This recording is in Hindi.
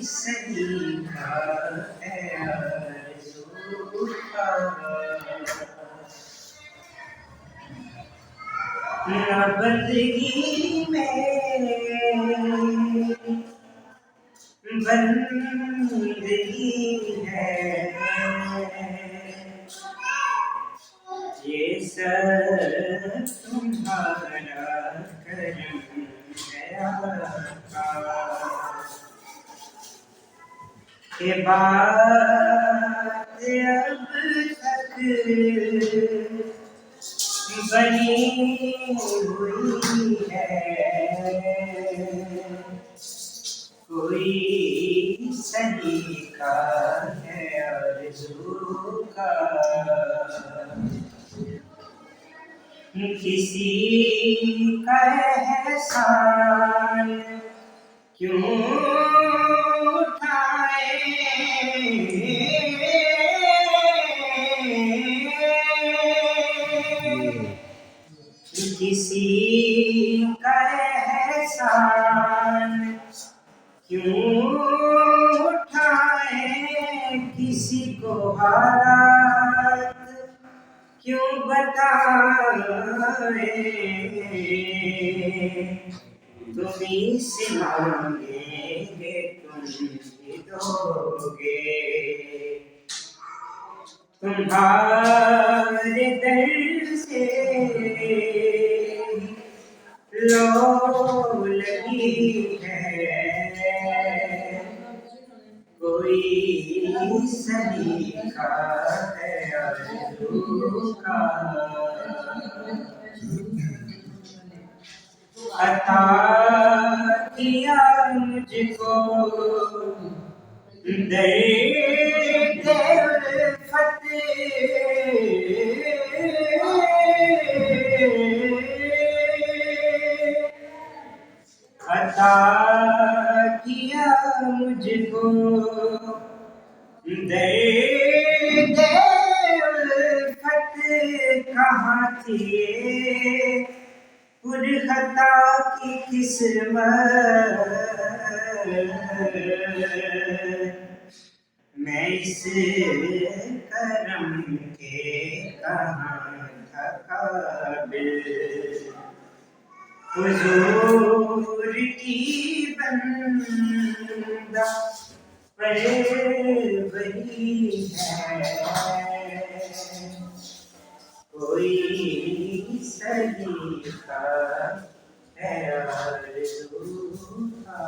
सदी का है आरज़ू का, ना बंदगी में बंदगी है, ये सब तुम्हारा करम है आका। ये बात अब तक बनी हुई है, कोई सलीका है आरज़ू का, किसी का एहसान क्यों उठाए, किसी का एहसान क्यों उठाए, किसी को हालात क्यों बताए, तुम्हीं से मांगेंगे तुम ही दोगे, तुम्हारे दर से लो लगी है, कोई सलीका है आरज़ू का, अता किया मुझको दर्द उल्फत, अता किया मुझको दर्द उल्फत, कहाँ थी ये पुरखता की किस्मत, मैं इस करम के कहाँ था काबिल, हुजूर की बंदा परवरी है, कोई सलीका है आरज़ू का।